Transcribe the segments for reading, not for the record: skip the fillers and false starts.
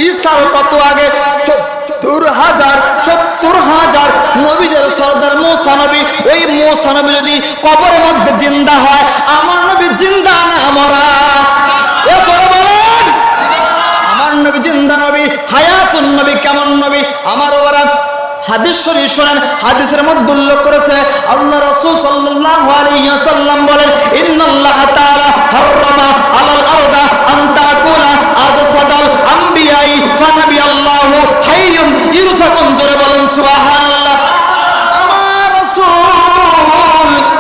ঈসার কত আগে 70,000 নবীদের সরদার মুসা নবী, ওই মুসা নবী যদি কবরের মধ্যে জিন্দা হয়, আমার নবী জিন্দা না মরা? এ করে বলেন, আমার নবী জিন্দা নবী, হায়াতুন নবী। কেমন নবী? আমার ওরা হাদিস শরীফ শুনেন, হাদিসের মধ্যে উল্লেখ করেছে আল্লাহ রাসূল সাল্লাল্লাহু আলাইহি ওয়াসাল্লাম বলেন, ইন্নাল্লাহা তাআলা হাররামা আলাল আরদা আন তাকুলা আজসাদাল আমবিয়াই ফানাবিয়াল্লাহু হাইয়ুন ইরফাকুন। জোরে বলেন সুবহানাল্লাহ। আমার রাসূল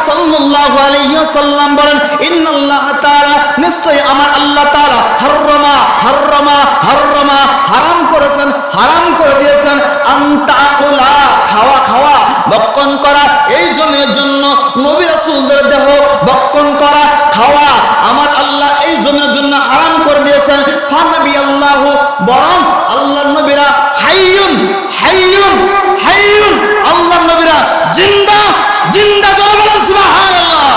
সাল্লাল্লাহু আলাইহি ওয়াসাল্লাম বলেন, ইন্নাল্লাহা তাআলা, নিশ্চয় আমার আল্লাহ তাআলা হাররামা হাররামা হাররামা হারাম করেছেন, হারাম করে দিয়েছেন আনতাকুলা, খাওয়া খাওয়া ভক্ষণ করা, এই জমিনের জন্য নবী রাসূলদের দেহ ভক্ষণ করা খাওয়া আমার আল্লাহ এই জমিনের জন্য হারাম করে দিয়েছেন। ফানাবি আল্লাহু, বরং আল্লাহর নবীরা হাইয়ুন হাইয়ুন হাইয়ুন, আল্লাহর নবীরা জিন্দা জিন্দা। জোরে বলেন সুবহানাল্লাহ।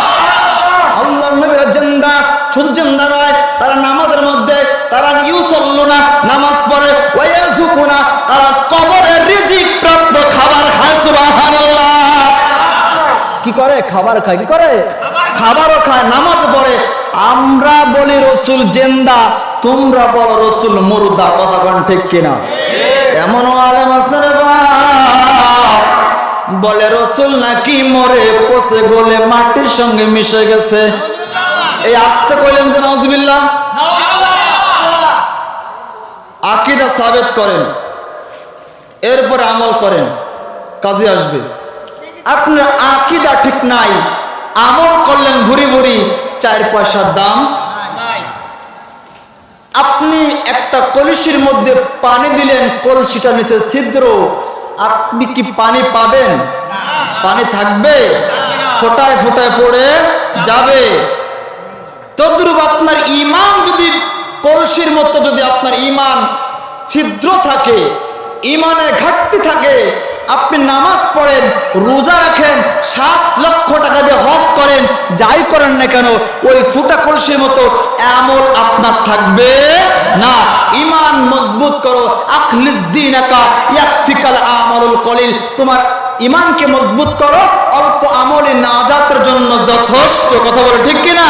আল্লাহর নবীরা জিন্দা, শুধু জিন্দা নয়, তারা নামাজের মধ্যে তারা ইউসাল্লুনা, নামাজ পড়ে, ওয়ায়ারযুকুনা, তারা কবরের রিজিক প্রাপ্ত খাবার খায়। সুবহানাল্লাহ। কি করে? খাবার খায়। কি করে? খাবারও খায়, নামাজ পড়ে। আমরা বলি রসুল জিন্দা, তোমরা বলো রসুল মুর্দা। কথা কোন ঠিক কিনা? এমন আলেম আছে রে বাপ, বলে রসুল নাকি মরে পচে গলে মাটির সঙ্গে মিশে গেছে। এই আসতে কইলেন যে নাউজুবিল্লাহ। আকীদা সাবেত করেন, এরপর আমল করেন, কাজে আসবে। আপনার আকীদা ঠিক নাই, আমল করলেন ভুরি ভুরি, 4 পয়সার দাম। আপনি একটা কলসির মধ্যে পানি দিলেন, কলসিটা নিচে ছিদ্র, আপনি কি পানি পাবেন? পানি থাকবে? ফোটায় ফোটায় পড়ে যাবে। তদ্রূপ আপনার ঈমান যদি কলসির মতো, যদি আপনার ঈমান ছিদ্র থাকে, ঈমানের ঘাটতি থাকে, আপনি নামাজ পড়েন, রোজা রাখেন, 7 লক্ষ টাকা দিয়ে হজ করেন, যাই করেন না কেন, ওই ফুটা কলসির মতো আমল আপনার থাকবে না। ঈমান মজবুত করো, আখলিস দীনাকা ইয়াকফিকাল আমালুল কলিল। তোমার ঈমানকে মজবুত করো, অল্প আমলে নাজাতের জন্য যথেষ্ট। কথা বলে ঠিক কিনা?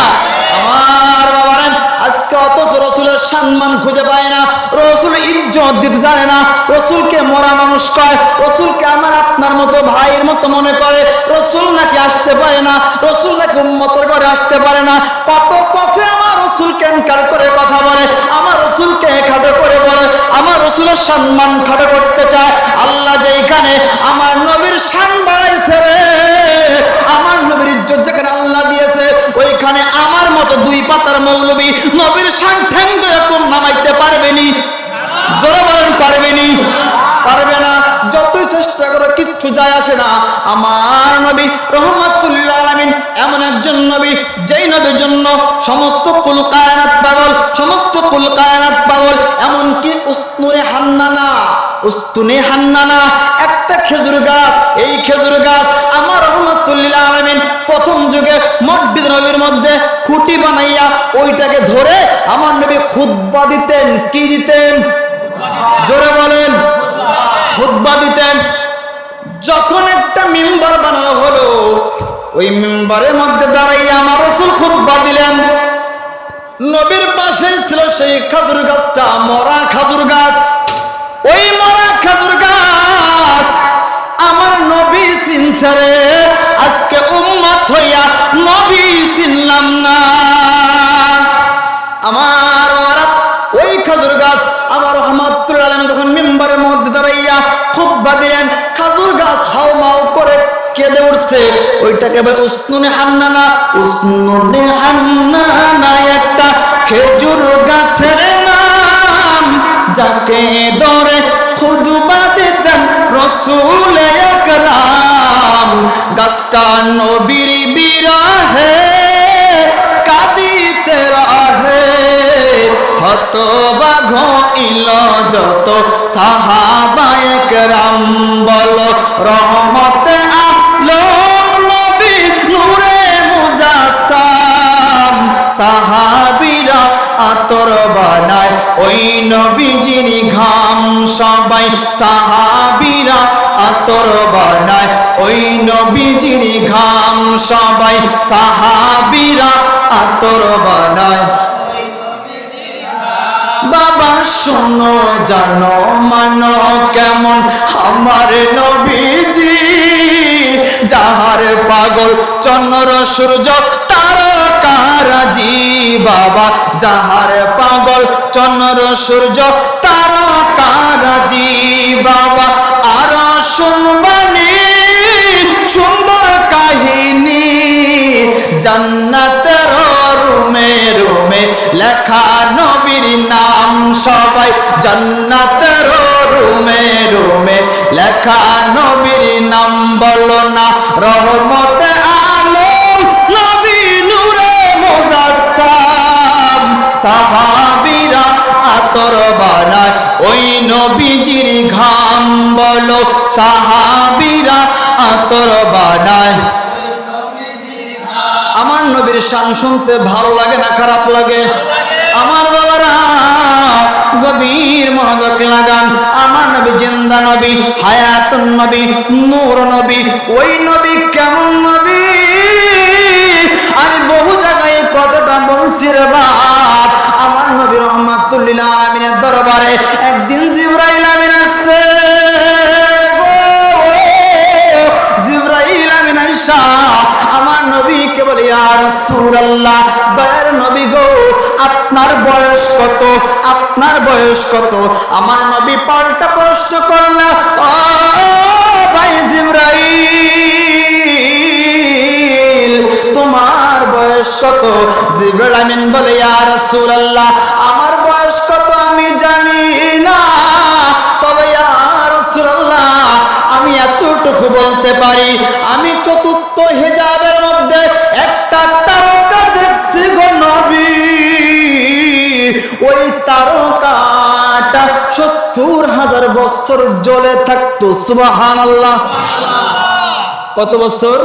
আমার বাবারা, আজকে অথচ রসুলের সম্মান খুঁজে পায় না, রসুল ইজ্জত দিতে জানে না, রসুলকে মরা মানুষ কয়, রসুলকে আমার আপনার মতো ভাইয়ের মতো মনে করে, রসুল নাকি আসতে পারে না, রসুল নাকি উম্মতের ঘরে আসতে পারে না। কত পথে আমার রসুলকে ইনকার করে কথা বলে, আমার রসুলকে খাটো করে বলে, আমার রসুলের সম্মান খাটো করতে চায়। আল্লাহ যেখানে আমার নবীর শান বাড়াইছে রে, আমার নবীর ইজ্জত যেখানে আল্লাহ দিয়েছে, ওইখানে আমার মতো 2 পাতার মৌলবী নবীর শান ঠ্যাং ধরে কোন নামাইতে পারবেনি? জোরে বলেন পারবেনি? পারবে না। যতই চেষ্টা করো কিচ্ছু যায় আসে না। আমার নবী রহমাতুল লিল আলামিন এমন একজন নবী, যেই নবীর জন্য সমস্ত কুল কায়নাত পাগল, সমস্ত কুল কায়নাত পাগল। এমনকি উস্তুনে হান্নানা একটা খেজুর গাছ, এই খেজুর গাছ আমার রহমাতুল লিল আলামিন প্রথম যুগে মসজিদ নবীর মধ্যে খুঁটি বানাইয়া ওইটাকে ধরে আমার নবী খুতবা দিতেন। কি দিতেন? জোরে বলেন। খুতবা দিতেন। যখন একটা মিম্বার বানানো হলো, ওই মিম্বারের মধ্যে দাঁড়াইয়া আমার রাসূল খুতবা দিলেন। নবীর পাশে ছিল সেই খেজুর গাছটা, মরা খেজুর গাছ। ওই মরা খেজুর গাছ আমার নবী চিনছে রে, আজকে উম্মত হইয়া নবী চিনলাম না। আমার ওই খেজুর গাছ আমার রহমাতুল আলামিন যখন মিম্বারের মধ্যে দাঁড়াইয়া খুতবা দিলেন, খেজুর গাছ হাও মাও করে কেঁদে উঠছে। ওইটাকে উসনুনে হান্নানা, উসনুনে হান্নানা একটা খেজুর গাছের নাম, যাকে ধরে খুতবা দিতেন রাসূল আকরাম। গাছটা নবীর বিরহে কাঁদিতে রহে, হতবাক হইল যত সাহাবায়ে কেরাম। বলো রহমতে আলম নবী নূরে মুজাসসাম, সাহাবীরা আতর বানায় ওই নবীজির ঘাম। সবাই সাহাবীরা আতর বানায় ওই নবীজির ঘাম সবাই সাহাবীরা আতর বানায় বাবা শোনো জানো মানো কেমন আমার নবীজি যাহার পাগল চন্দ্র সূর্য তারকারাজি বাবা যাহার পাগল চন্দ্র সূর্য তারকারাজি বাবা আর শুনবানি সুন্দর কাহিনী জান্নাতের রুমে রুমে লেখা নবীর নাম সবাই জান্নাতের রুমে রুমে লেখা নবীর নাম বলো না রহমতে আলম নবী নূরে মুজাসসাম সাহাবীরা আতর বানায় ওই নবীজির ঘাম বলো সাহাবীরা আতর বানায় আমার নবীর শান শুনতে ভালো লাগে না খারাপ লাগে আমার বাবারা গভীর মনোযোগ লাগান আমার নবী জিন্দা নবী হায়াতুন নবী নূর নবী ওই নবী কেমন নবী আমি বহু জায়গায় কতটা বলছি রে বাপ আমার নবী রহমাতুল লিল আলামিনের দরবারে একদিন জিবরাইল আমিন আসছে জিবরাইল আমিন আইসা আমার নবীকে বলে ইয়া রাসূলুল্লাহ দয়ার নবী গো আপনার বয়স কত আপনার বয়স কত আমার নবী পাল্টা প্রশ্ন করল ও ভাই জিবরাইল তোমার বয়স কত জিবরাইল আমিন বলে ইয়া রাসূলুল্লাহ আমার বয়স কত আমি জানি না তবে ইয়া রাসূলুল্লাহ আমি এতটুকু বলতে পারি আমি চতুর্থ হিজাবের মধ্যে একটা তারকা দেখছি গো নবী ওই তারকাটা ৭০,০০০ বছর জ্বলে থাকতো সুবহানাল্লাহ কত বছর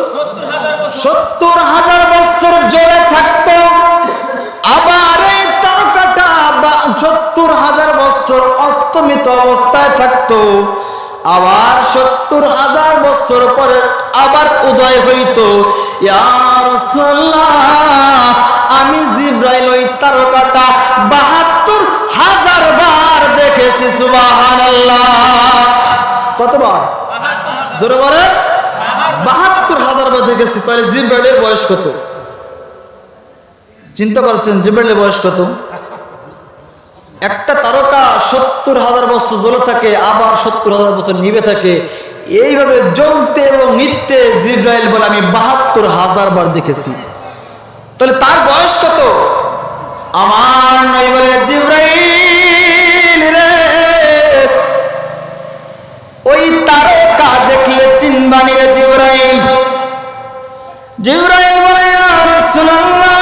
৭০,০০০ বছর জ্বলে থাকতো আবার এই তারকাটা ৭০,০০০ বছর অস্তমিত অবস্থায় থাকতো আবার ৭০,০০০ বছর পরে আবার উদয় হইতো ইয়া রাসূলুল্লাহ আমি জিবরাইল ওই তারকাটা ৭২,০০০ বার দেখেছি সুবহানাল্লাহ কতবার জোরে বলে ৭২,০০০ বার দেখেছি তাহলে জিবরাইলের বয়স কত চিন্তা করছেন জিবরাইলের বয়স কত একটা তারকা ৭০,০০০ বছর জ্বলে থাকে আবার ৭০,০০০ বছর নিভে থাকে এইভাবে জ্বলতে এবং নিত্যে জিবরাইল বলে আমি ৭২,০০০ বার দেখেছি তাহলে তার বয়স কত আমার নবী বলে জিবরাইল রে ওই তারকা দেখলে চিনবানি রে জিবরাইল জিবরাইল বলে ইয়া রাসূলুল্লাহ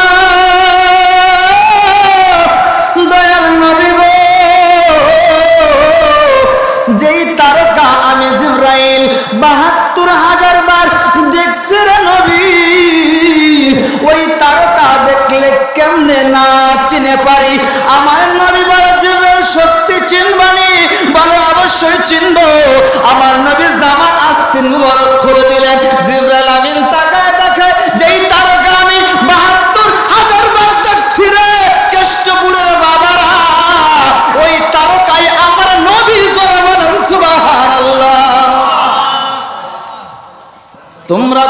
যেই তারকা আমি জিবরাইল ৭২,০০০ বার দেখছি রে নবী ওই তারকা দেখলে কেমনে না চিনে পারি আমার নবী বলে জিবরাইল সত্যি চিনবানি বলে অবশ্যই চিনবো আমার নবী জামার আস্তিন মুবারক খুলে দিলেন জিবরাইল আমিন তাকায় দেখে যেই তারকা আমি ৭২,০০০ বার দেখছি রে কেষ্টপুরের বাবারা ওই তারকাই আমার নবী জোরে বলেন সুবহানাল্লাহ তোমরা